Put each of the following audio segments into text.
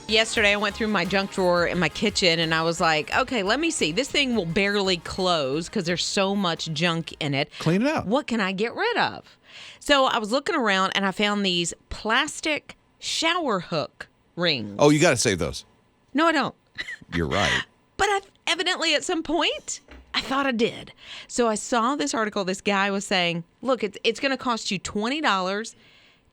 Yesterday, I went through my junk drawer in my kitchen, and I was like, okay, let me see. This thing will barely close because there's so much junk in it. Clean it out. What can I get rid of? So I was looking around, and I found these plastic shower hook rings. Oh, you got to save those. No, I don't. You're right. But evidently at some point, I thought I did. So I saw this article. This guy was saying, look, it's going to cost you $20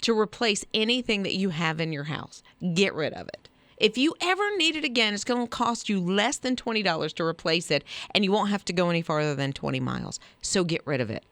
to replace anything that you have in your house. Get rid of it. If you ever need it again, it's going to cost you less than $20 to replace it, and you won't have to go any farther than 20 miles. So get rid of it.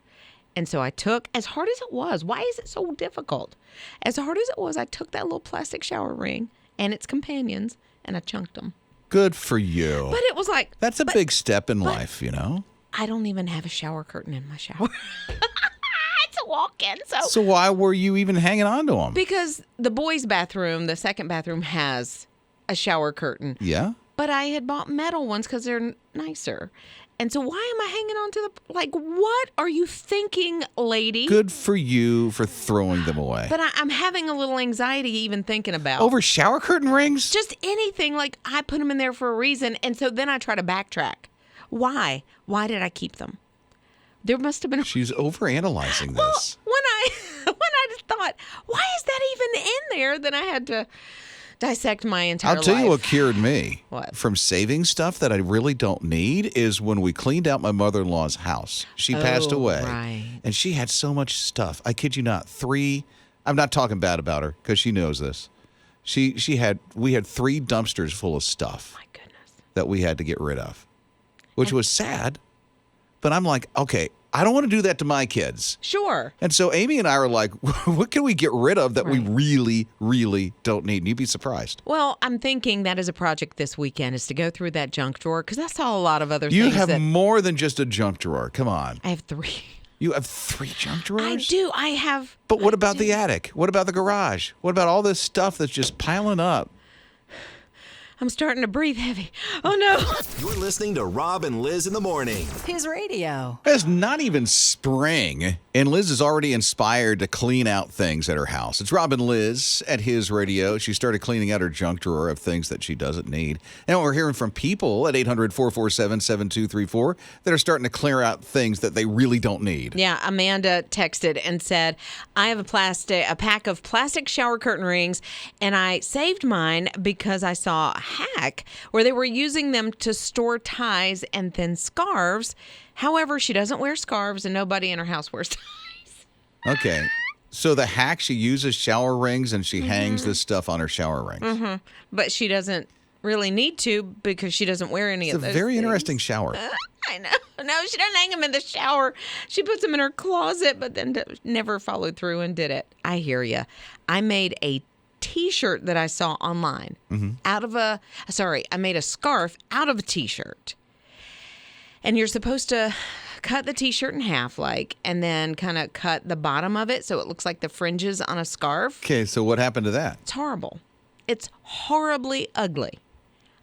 And so I took, as hard as it was, why is it so difficult? As hard as it was, I took that little plastic shower ring and its companions, and I chunked them. Good for you. But it was like... That's a big step in life, you know? I don't even have a shower curtain in my shower. It's a walk-in. So why were you even hanging on to them? Because the boys' bathroom, the second bathroom, has a shower curtain. Yeah? But I had bought metal ones because they're nicer. And so why am I hanging on to what are you thinking, lady? Good for you for throwing them away. But I'm having a little anxiety even thinking about. Over shower curtain rings? Just anything. Like, I put them in there for a reason. And so then I try to backtrack. Why? Why did I keep them? There must have been... She's overanalyzing Well, this. when I just thought, why is that even in there? Then I had to dissect my entire life. I'll tell you what cured me from saving stuff that I really don't need is when we cleaned out my mother-in-law's house. She passed away. Right. And she had so much stuff. I kid you not. I'm not talking bad about her because she knows this. We had 3 dumpsters full of stuff. My goodness. That we had to get rid of, which was sad. But I'm like, okay, I don't want to do that to my kids. Sure. And so Amy and I are like, what can we get rid of that we really, really don't need? And you'd be surprised. Well, I'm thinking that as a project this weekend is to go through that junk drawer because I saw a lot of other things. You have more than just a junk drawer. Come on. I have 3. You have 3 junk drawers? I do. I have. But what about the attic? What about the garage? What about all this stuff that's just piling up? I'm starting to breathe heavy. Oh, no. You're listening to Rob and Lizz in the morning. His radio. It's not even spring, and Liz is already inspired to clean out things at her house. It's Rob and Lizz at His Radio. She started cleaning out her junk drawer of things that she doesn't need. And we're hearing from people at 800-447-7234 that are starting to clear out things that they really don't need. Yeah, Amanda texted and said, I have a pack of plastic shower curtain rings, and I saved mine because I saw a hack where they were using them to store ties and thin scarves. However, she doesn't wear scarves, and nobody in her house wears ties. Okay. So the hack, she uses shower rings, and she hangs this stuff on her shower rings. Mm-hmm. But she doesn't really need to because she doesn't wear any of those It's a very things. interesting shower. I know. No, she doesn't hang them in the shower. She puts them in her closet, but then never followed through and did it. I hear you. I made a T-shirt that I saw online I made a scarf out of a T-shirt. And you're supposed to cut the T-shirt in half, and then kind of cut the bottom of it so it looks like the fringes on a scarf. Okay, so what happened to that? It's horrible. It's horribly ugly.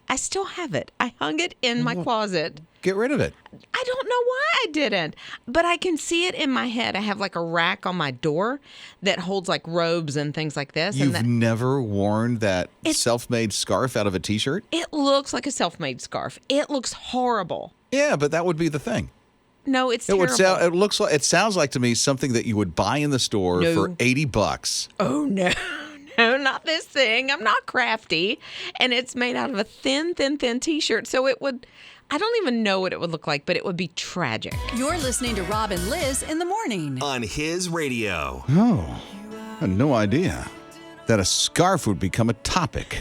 I still have it. I hung it in my closet. Get rid of it. I don't know why I didn't, but I can see it in my head. I have a rack on my door that holds robes and things like this. You've never worn that self-made scarf out of a T-shirt? It looks like a self-made scarf. It looks horrible. Yeah, but that would be the thing. No, it's terrible. It sounds like to me something that you would buy in the store for $80. Oh no. No, not this thing. I'm not crafty. And it's made out of a thin T-shirt. So it would, I don't even know what it would look like, but it would be tragic. You're listening to Rob and Lizz in the morning. On His Radio. Oh, I had no idea that a scarf would become a topic.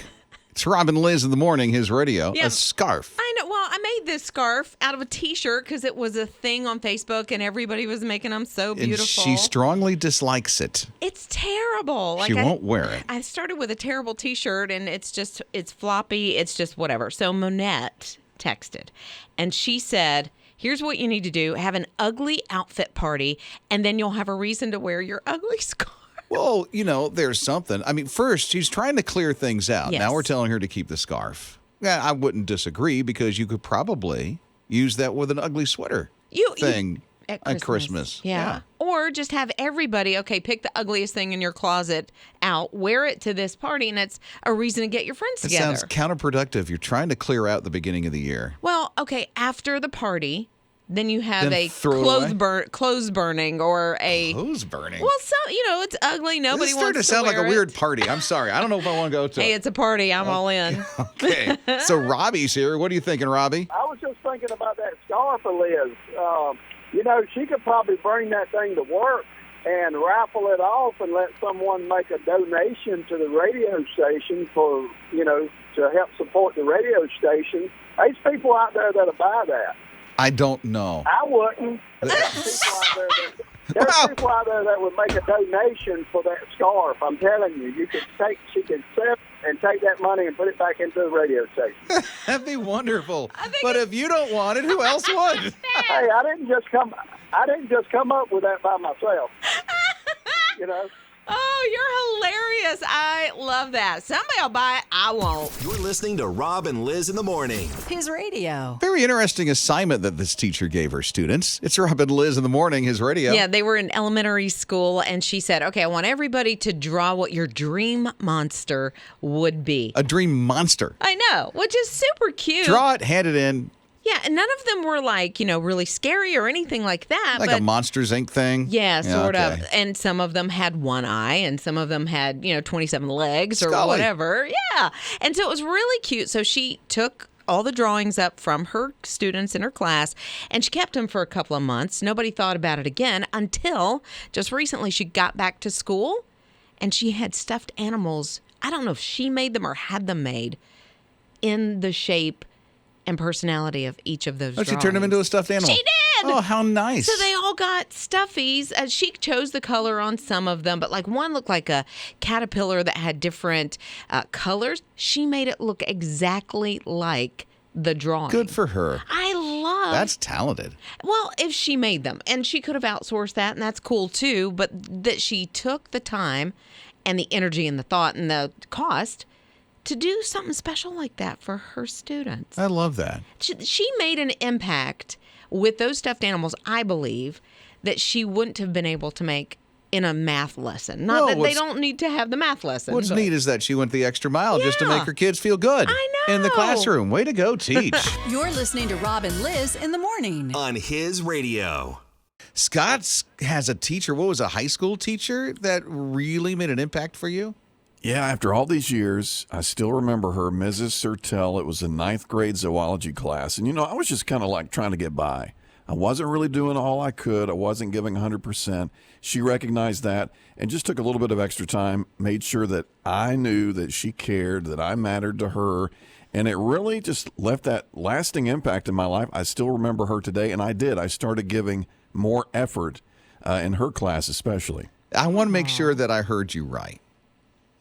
It's Rob and Lizz in the morning, His Radio. Yeah, a scarf. I know. Well, I made this scarf out of a T-shirt because it was a thing on Facebook and everybody was making them so beautiful. And she strongly dislikes it. It's terrible. She won't wear it. I started with a terrible T-shirt and it's floppy. It's just whatever. So Monette texted and she said, here's what you need to do. Have an ugly outfit party and then you'll have a reason to wear your ugly scarf. Well, there's something. I mean, first, she's trying to clear things out. Yes. Now we're telling her to keep the scarf. Yeah, I wouldn't disagree because you could probably use that with an ugly sweater thing. At Christmas. Yeah. Or just have everybody, pick the ugliest thing in your closet out, wear it to this party, and it's a reason to get your friends It together. sounds counterproductive. You're trying to clear out the beginning of the year. Well, after the party, then you have Then a throw it away? clothes burning or a... Clothes burning? Well, it's ugly. Nobody This is wants starting to sound like wear a weird party. I'm sorry. I don't know if I want to go to Hey, it. it's a party. I'm all in. Okay. So Robbie's here. What are you thinking, Robbie? I was just thinking about that scarf of Liz. She could probably bring that thing to work and raffle it off and let someone make a donation to the radio station for, to help support the radio station. There's people out there that'll buy that. I don't know. I wouldn't. There's people out there that would make a donation for that scarf. I'm telling you, she could sip and take that money and put it back into the radio station. That'd be wonderful. But if you don't want it, who else would? Hey, I didn't just come up with that by myself. Oh, you're hilarious. I love that. Somebody will buy it. I won't. You're listening to Rob and Liz in the morning. His radio. Very interesting assignment that this teacher gave her students. It's Rob and Liz in the morning, his radio. Yeah, they were in elementary school, and she said, I want everybody to draw what your dream monster would be. A dream monster. I know, which is super cute. Draw it, hand it in. Yeah, and none of them were really scary or anything like that. Like a Monsters, Inc. thing? Yeah, sort of. okay. And some of them had one eye, and some of them had, 27 legs or Scully. whatever. Yeah. And so it was really cute. So she took all the drawings up from her students in her class, and she kept them for a couple of months. Nobody thought about it again until just recently she got back to school, and she had stuffed animals. I don't know if she made them or had them made in the shape and personality of each of those Oh, she turned them into a stuffed animal. She did! Oh, how nice. So they all got stuffies. She chose the color on some of them, but one looked like a caterpillar that had different colors. She made it look exactly like the drawing. Good for her. I love. That's talented. Well, if she made them, and she could have outsourced that, and that's cool too, but that she took the time and the energy and the thought and the cost to do something special like that for her students. I love that. She made an impact with those stuffed animals, I believe, that she wouldn't have been able to make in a math lesson. Not that they don't need to have the math lesson. What's neat is that she went the extra mile just to Yeah. make her kids feel good. I know. In the classroom. Way to go, teach. You're listening to Rob and Liz in the morning. On his radio. Scott has a teacher. What was a high school teacher that really made an impact for you? Yeah, after all these years, I still remember her, Mrs. Sertel. It was a 9th grade zoology class. And, I was just kind of trying to get by. I wasn't really doing all I could. I wasn't giving 100%. She recognized that and just took a little bit of extra time, made sure that I knew that she cared, that I mattered to her. And it really just left that lasting impact in my life. I still remember her today, and I did. I started giving more effort in her class especially. I want to make sure that I heard you right.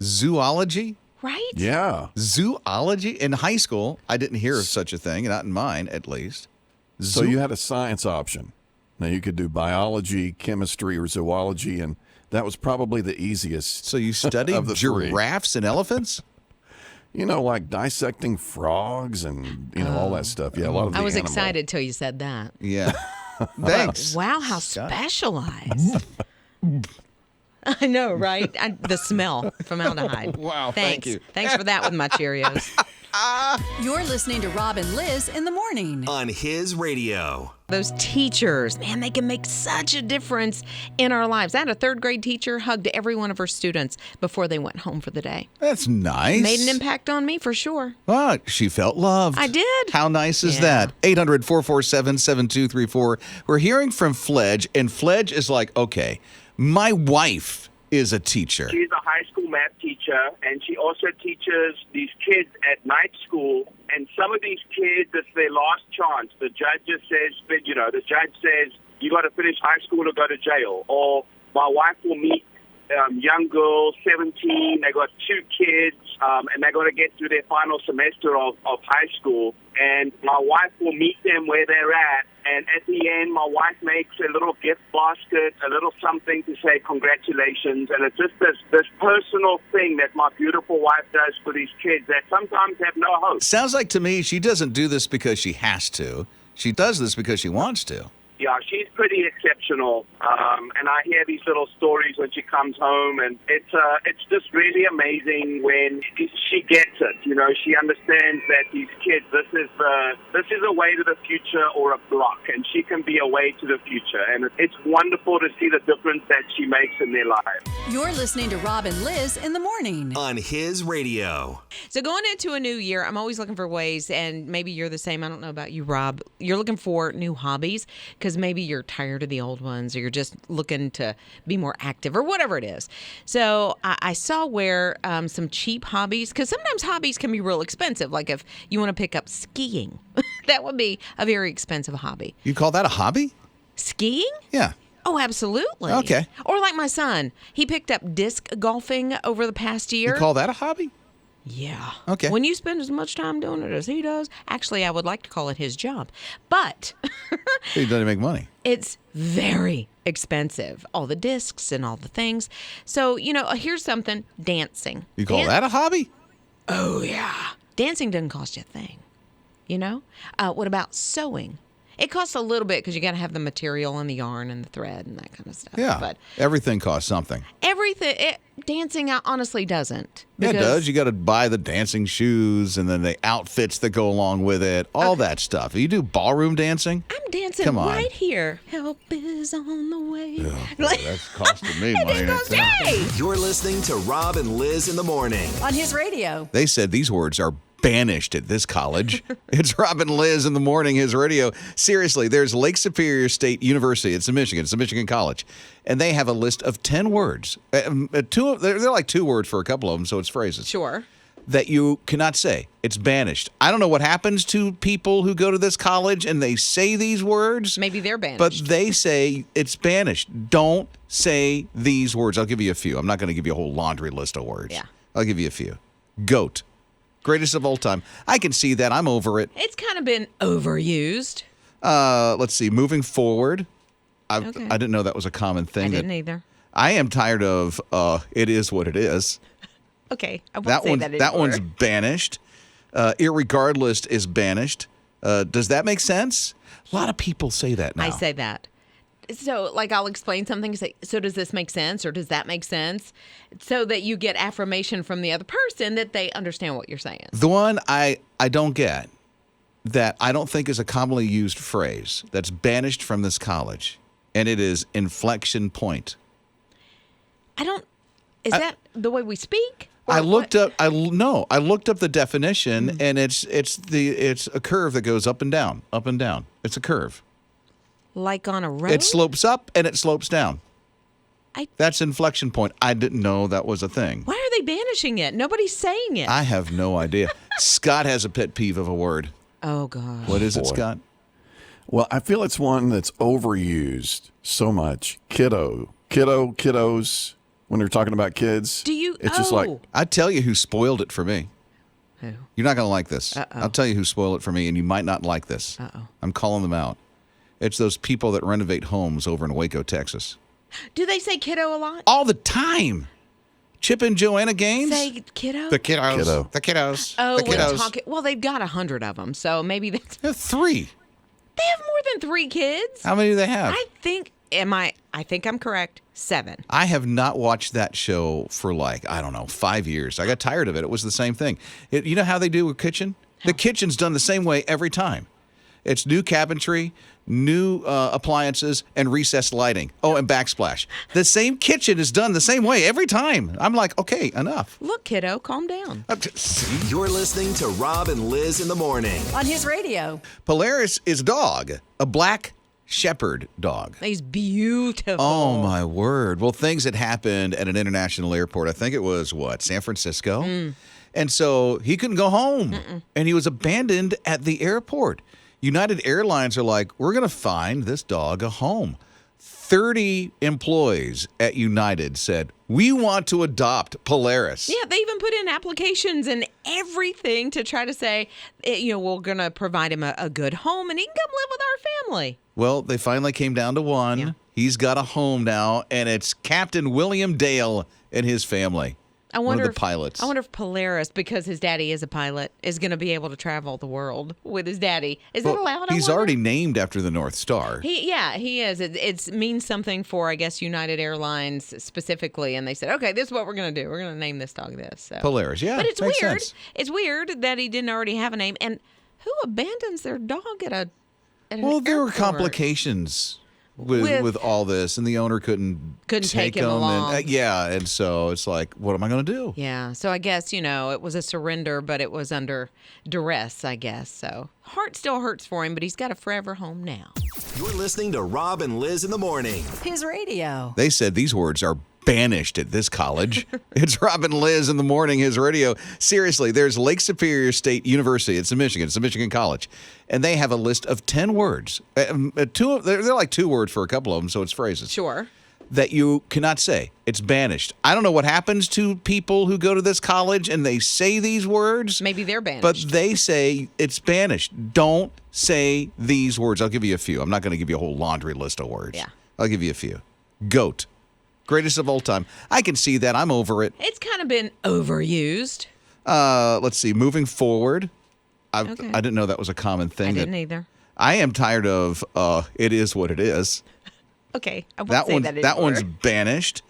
Zoology? Right? Yeah. Zoology? In high school, I didn't hear of such a thing, not in mine, at least. So you had a science option. Now, you could do biology, chemistry, or zoology, and that was probably the easiest. So you studied of the three. giraffes and elephants? Like dissecting frogs and, all that stuff. Yeah, a lot of the I was animal. excited till you said that. Yeah. Thanks. Wow, how specialized. I know, right? The smell formaldehyde. Wow, Thanks. thank you. Thanks for that with my Cheerios. You're listening to Rob and Liz in the morning. On his radio. Those teachers, man, they can make such a difference in our lives. I had a 3rd grade teacher hugged every one of her students before they went home for the day. That's nice. Made an impact on me for sure. Well, she felt loved. I did. How nice is Yeah. that? 800-447-7234. We're hearing from Fledge, and Fledge is like, okay, my wife is a teacher. She's a high school math teacher, and she also teaches these kids at night school. And some of these kids, it's their last chance. The judge just says, the judge says, you got to finish high school or go to jail. Or my wife will meet young girls, 17, they got 2 kids, and they got to get through their final semester of high school. And my wife will meet them where they're at. And at the end, my wife makes a little gift basket, a little something to say congratulations. And it's just this personal thing that my beautiful wife does for these kids that sometimes have no hope. Sounds like to me she doesn't do this because she has to. She does this because she wants to. Yeah, she's pretty exceptional, and I hear these little stories when she comes home, and it's just really amazing when she gets it. You know, she understands that these kids, this is a way to the future or a block, and she can be a way to the future, and it's wonderful to see the difference that she makes in their lives. You're listening to Rob and Liz in the morning. On His Radio. So going into a new year, I'm always looking for ways, and maybe you're the same. I don't know about you, Rob. You're looking for new hobbies because maybe you're tired of the old ones, or you're just looking to be more active, or whatever it is. So I saw where some cheap hobbies, because sometimes hobbies can be real expensive. Like if you want to pick up skiing, that would be a very expensive hobby. You call that a hobby? Skiing? Yeah. Oh, absolutely. Okay. Or like my son, he picked up disc golfing over the past year. You call that a hobby? Yeah. Okay. When you spend as much time doing it as he does, actually, I would like to call it his job. But He doesn't make money. it's very expensive, all the discs and all the things. So, here's something, dancing. You call that a hobby? Oh, yeah. Dancing doesn't cost you a thing, What about sewing? It costs a little bit because you got to have the material and the yarn and the thread and that kind of stuff. Yeah. But everything costs something. dancing honestly doesn't. Yeah, it because- does. You got to buy the dancing shoes and then the outfits that go along with it, all that stuff. You do ballroom dancing? I'm dancing Come on. right here. Help is on the way. That's costing me money. Hey! You're listening to Rob and Liz in the morning. On His Radio. They said these words are banished at this college. It's Rob and Liz in the morning, His Radio. Seriously, there's Lake Superior State University. It's in Michigan. It's a Michigan college. And they have a list of 10 words. They're like 2 words for a couple of them, so it's phrases. Sure. That you cannot say. It's banished. I don't know what happens to people who go to this college and they say these words. Maybe they're banished. But they say it's banished. Don't say these words. I'll give you a few. I'm not going to give you a whole laundry list of words. Yeah. I'll give you a few. Goat. Greatest of all time. I can see that. I'm over it. It's kind of been overused. Let's see. Moving forward. I Okay. didn't know that was a common thing. I didn't either. I am tired of it is what it is. Okay. I won't say that anymore. That one's banished. Irregardless is banished. Does that make sense? A lot of people say that now. I say that. So, I'll explain something and say, so does this make sense or does that make sense? So that you get affirmation from the other person that they understand what you're saying. The one I don't get, that I don't think is a commonly used phrase that's banished from this college, and it is inflection point. Is that the way we speak? Or I looked what? up. I looked up the definition, and it's a curve that goes up and down, up and down. It's a curve. Like on a road? It slopes up and it slopes down. I- That's inflection point. I didn't know that was a thing. Why are they banishing it? Nobody's saying it. I have no idea. Scott has a pet peeve of a word. Oh, God. What is it, Boy. Scott? Well, I feel it's one that's overused so much. Kiddos. When they're talking about kids, Do you? It's just like I tell you who spoiled it for me. Who? You're not going to like this. Uh-oh. I'll tell you who spoiled it for me, and you might not like this. Uh-oh. I'm calling them out. It's those people that renovate homes over in Waco, Texas. Do they say kiddo a lot? All the time. Chip and Joanna Gaines. Say kiddo? The kiddos. Kiddo. The kiddos. Oh, the when kiddos. talking. Well, they've got 100 of them, so maybe that's. They have 3. They have more than 3 kids. How many do they have? I think I'm correct. 7. I have not watched that show for 5 years. I got tired of it. It was the same thing. You know how they do a kitchen? The kitchen's done the same way every time. It's new cabinetry, new appliances, and recessed lighting. Oh, and backsplash. The same kitchen is done the same way every time. I'm like, okay, enough. Look, kiddo, calm down. You're listening to Rob and Liz in the morning. On His Radio. Polaris is a dog, a black shepherd dog. He's beautiful. Oh, my word. Well, things had happened at an international airport. I think it was, San Francisco? And so he couldn't go home. And he was abandoned at the airport. United Airlines are like, we're going to find this dog a home. 30 employees at United said, we want to adopt Polaris. Yeah, they even put in applications and everything to try to say, we're going to provide him a good home and he can come live with our family. Well, they finally came down to one. Yeah. He's got a home now, and it's Captain William Dale and his family. wonder the pilots. I wonder if Polaris, because his daddy is a pilot, is going to be able to travel the world with his daddy. Is that allowed? He's already named after the North Star. He is. It means something for, I guess, United Airlines specifically, and they said, okay, this is what we're going to do. We're going to name this dog this. So. Polaris, yeah. But it's makes weird. sense. It's weird that he didn't already have a name. And who abandons their dog at an Well, there were airport? complications with all this, and the owner couldn't take him him. along. And so it's like, what am I going to do? Yeah, so I guess, it was a surrender, but it was under duress, I guess. So heart still hurts for him, but he's got a forever home now. You're listening to Rob and Liz in the morning. His radio. They said these words are banished at this college. It's Rob and Liz in the morning, his radio. Seriously, there's Lake Superior State University. It's in Michigan. It's a Michigan college. And they have a list of 10 words. They're like 2 words for a couple of them, so it's phrases. Sure. That you cannot say. It's banished. I don't know what happens to people who go to this college and they say these words. Maybe they're banished. But they say it's banished. Don't say these words. I'll give you a few. I'm not going to give you a whole laundry list of words. Yeah. I'll give you a few. Goat. Greatest of all time. I can see that. I'm over it. It's kind of been overused. Let's see. Moving forward. I Okay. didn't know that was a common thing. I didn't either. I am tired of it is what it is. Okay. I won't say that That one's anymore. banished.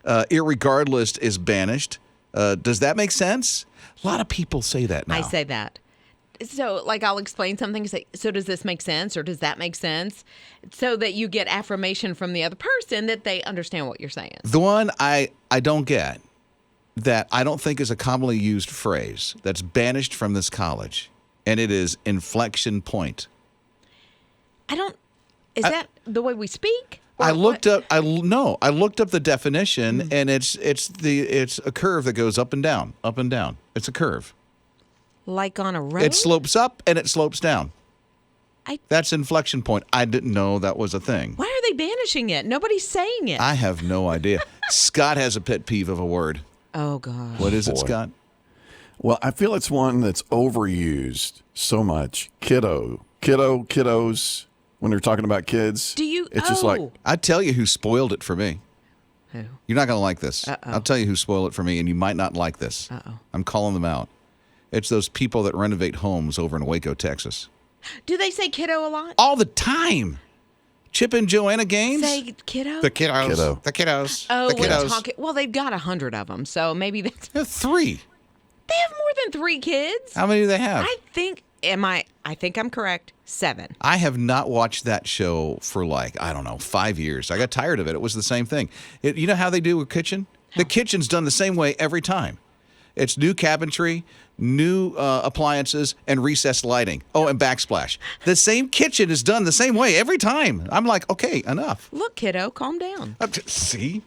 Irregardless is banished. Does that make sense? A lot of people say that now. I say that. So, I'll explain something and say, so does this make sense or does that make sense? So that you get affirmation from the other person that they understand what you're saying. The one I don't get, that I don't think is a commonly used phrase that's banished from this college, and it is inflection point. Is that the way we speak? I Or looked what? up. I looked up the definition, and it's a curve that goes up and down, up and down. It's a curve. Like on a road? It slopes up and it slopes down. I- That's inflection point. I didn't know that was a thing. Why are they banishing it? Nobody's saying it. I have no idea. Scott has a pet peeve of a word. Oh, God. What is it, Boy. Scott? Well, I feel it's one that's overused so much. Kiddos. When they're talking about kids, Do you? It's just like I tell you who spoiled it for me. Who? You're not going to like this. Uh-oh. I'll tell you who spoiled it for me, and you might not like this. Uh-oh. I'm calling them out. It's those people that renovate homes over in Waco, Texas. Do they say kiddo a lot? All the time. Chip and Joanna Gaines. Say kiddo? The kiddos. Kiddo. The kiddos. Oh, the we're kiddos. talking. Well, they've got 100 of them, so maybe that's. 3. They have more than 3 kids. How many do they have? I think I'm correct. 7. I have not watched that show for 5 years. I got tired of it. It was the same thing. You know how they do with kitchen? The kitchen's done the same way every time. It's new cabinetry, new appliances, and recessed lighting. Oh, and backsplash. The same kitchen is done the same way every time. I'm like, okay, enough. Look, kiddo, calm down. See?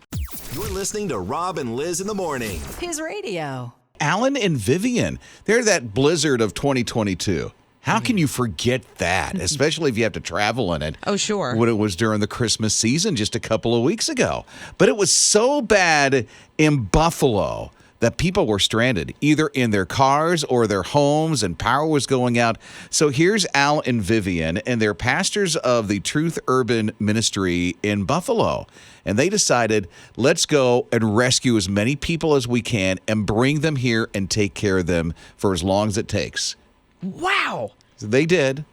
You're listening to Rob and Liz in the morning. His radio. Alan and Vivian, they're that blizzard of 2022. How can you forget that, especially if you have to travel in it? Oh, sure. When it was during the Christmas season just a couple of weeks ago. But it was so bad in Buffalo that people were stranded, either in their cars or their homes, and power was going out. So here's Al and Vivian, and they're pastors of the Truth Urban Ministry in Buffalo. And they decided, let's go and rescue as many people as we can and bring them here and take care of them for as long as it takes. Wow. So they did.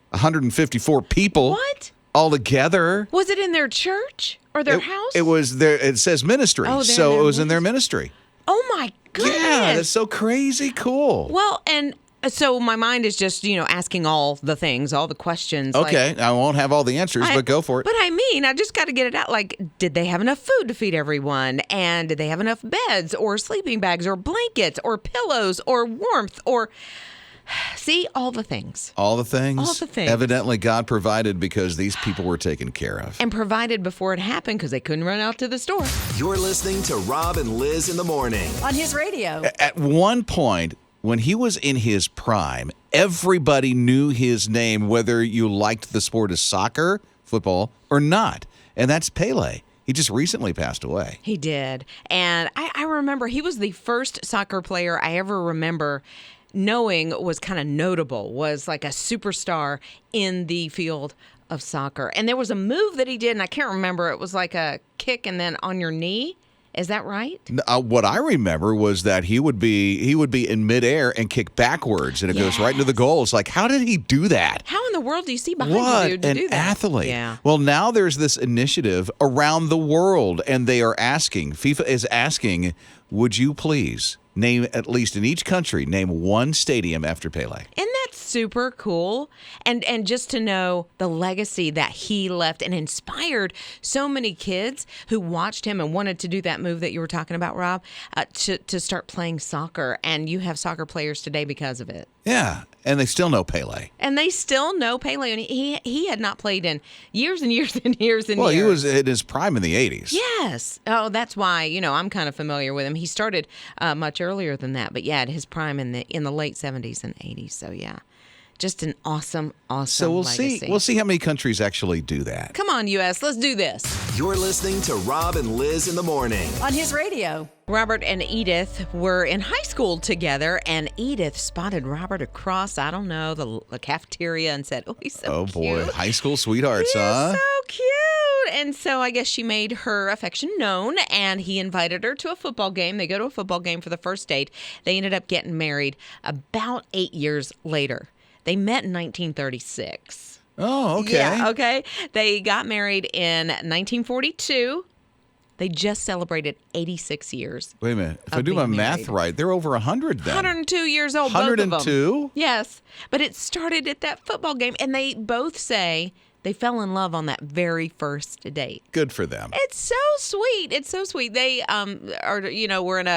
154 people. What? All together. Was it in their church or their house? It was there. It says ministry. Oh, they're So in it their was in their ministry. Oh, my goodness. Yeah, that's so crazy cool. Well, and so my mind is just, asking all the things, all the questions. Okay, I won't have all the answers, but go for it. But I just got to get it out. Did they have enough food to feed everyone? And did they have enough beds or sleeping bags or blankets or pillows or warmth or... See, all the things. All the things? All the things. Evidently, God provided because these people were taken care of. And provided before it happened because they couldn't run out to the store. You're listening to Rob and Liz in the morning. On his radio. At one point, when he was in his prime, everybody knew his name, whether you liked the sport of soccer, football, or not. And that's Pele. He just recently passed away. He did. And I remember he was the first soccer player I ever remember knowing was kind of notable, was like a superstar in the field of soccer. And there was a move that he did, and I can't remember. It was like a kick and then on your knee. Is that right? What I remember was that he would be in midair and kick backwards, and it goes right into the goal. It's like, how did he do that? How in the world do you see behind What you to do an that? athlete. Yeah. Well, now there's this initiative around the world, and they are asking, FIFA is asking, would you please name, at least in each country, name one stadium after Pele? Isn't that super cool? And just to know the legacy that he left and inspired so many kids who watched him and wanted to do that move that you were talking about, Rob, to start playing soccer. And you have soccer players today because of it. Yeah, and they still know Pele. And they still know Pele. And he had not played in years and years and years and Well, years. he was in his prime in the 80s. Yes. Oh, that's why, I'm kind of familiar with him. He started much earlier than that. But, yeah, his prime in the late 70s and 80s. So, yeah, just an awesome So we'll legacy. We'll see how many countries actually do that. Come on, U.S., let's do this. You're listening to Rob and Liz in the morning. On his radio. Robert and Edith were in high school together, and Edith spotted Robert across, I don't know, the cafeteria and said, oh, he's so cute. Oh, boy. High school sweethearts, He's huh? so cute. And so I guess she made her affection known, and he invited her to a football game. They go to a football game for the first date. They ended up getting married about 8 years later. They met in 1936. Oh, okay. Yeah, okay. They got married in 1942. They just celebrated 86 years. Wait a minute. If of I do my being math married. right, they're over 100 then. 102 years old, both of them. 102? Yes. But it started at that football game, and they both say they fell in love on that very first date. Good for them. It's so sweet. It's so sweet. They were in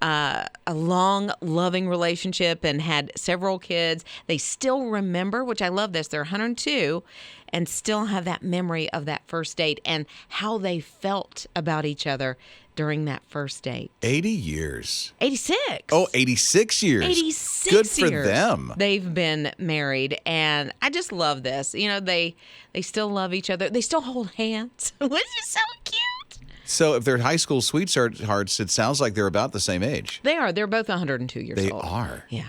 a long, loving relationship and had several kids. They still remember, which I love this, they're 102 and still have that memory of that first date and how they felt about each other during that first date. 80 years. 86. Oh, 86 years. 86 Good for years them. They've been married, and I just love this. They still love each other. They still hold hands, which is so cute. So if they're high school sweethearts, it sounds like they're about the same age. They are. They're both 102 years They old. are. Yeah.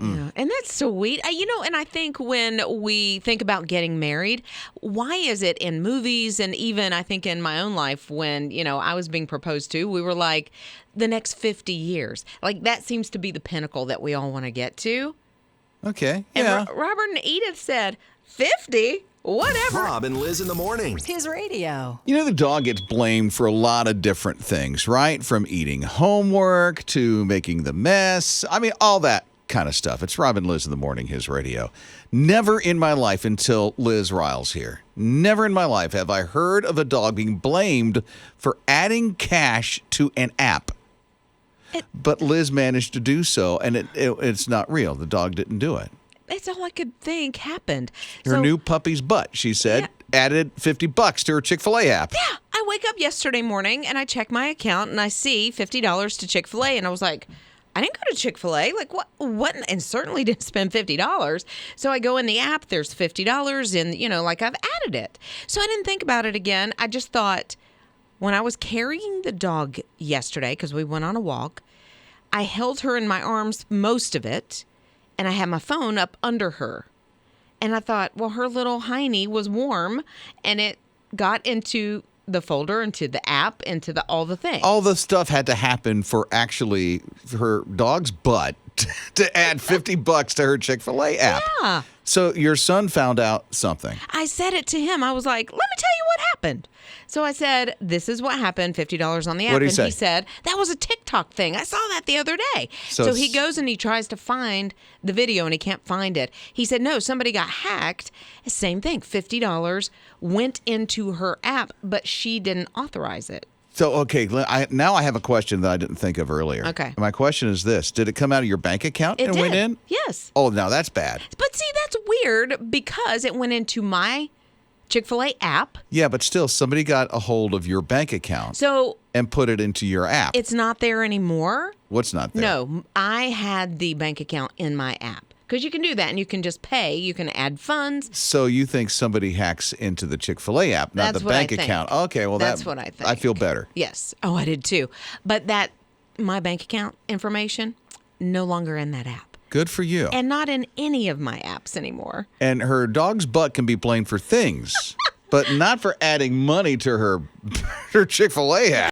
Yeah. And that's sweet. And I think when we think about getting married, why is it in movies and even I think in my own life when, I was being proposed to, we were like the next 50 years. Like that seems to be the pinnacle that we all want to get to. Okay. And Yeah. Robert and Edith said, 50? Whatever. Rob and Liz in the morning. His radio. The dog gets blamed for a lot of different things, right? From eating homework to making the mess. I mean, all that kind of stuff. It's Rob and Liz in the morning, his radio. Never in my life until Liz Riles here. Never in my life have I heard of a dog being blamed for adding cash to an app. But Liz managed to do so, and it's not real. The dog didn't do it. That's all I could think happened. Her new puppy's butt, she said, added $50 to her Chick-fil-A app. Yeah. I wake up yesterday morning and I check my account and I see $50 to Chick-fil-A. And I was like, I didn't go to Chick-fil-A. Like, what? And certainly didn't spend $50. So I go in the app, there's $50 and, like I've added it. So I didn't think about it again. I just thought when I was carrying the dog yesterday, because we went on a walk, I held her in my arms most of it. And I had my phone up under her. And I thought, well, her little hiney was warm and it got into the folder, into the app, into all the things. All the stuff had to happen for actually her dog's butt to add $50 to her Chick-fil-A app. Yeah. So your son found out something. I said it to him. I was like, let me tell you what happened. So I said, this is what happened, $50 on the app. What'd he and say? he said, that was a TikTok thing. I saw that the other day. So So he goes and he tries to find the video and he can't find it. He said, no, somebody got hacked. Same thing, $50 went into her app, but she didn't authorize it. So, okay, now I have a question that I didn't think of earlier. Okay. My question is this. Did it come out of your bank account It and did. went in? Yes. Oh, now that's bad. But see, that's weird because it went into my Chick-fil-A app. Yeah, but still, somebody got a hold of your bank account So and put it into your app. it's not there anymore. What's not there? No, I had the bank account in my app because you can do that and you can just pay. You can add funds. So you think somebody hacks into the Chick-fil-A app, not That's the what I bank think. account? Okay, well, That's what I think. I feel better. Yes. Oh, I did too. But my bank account information, no longer in that app. Good for you. And not in any of my apps anymore. And her dog's butt can be blamed for things, but not for adding money to her Chick-fil-A app.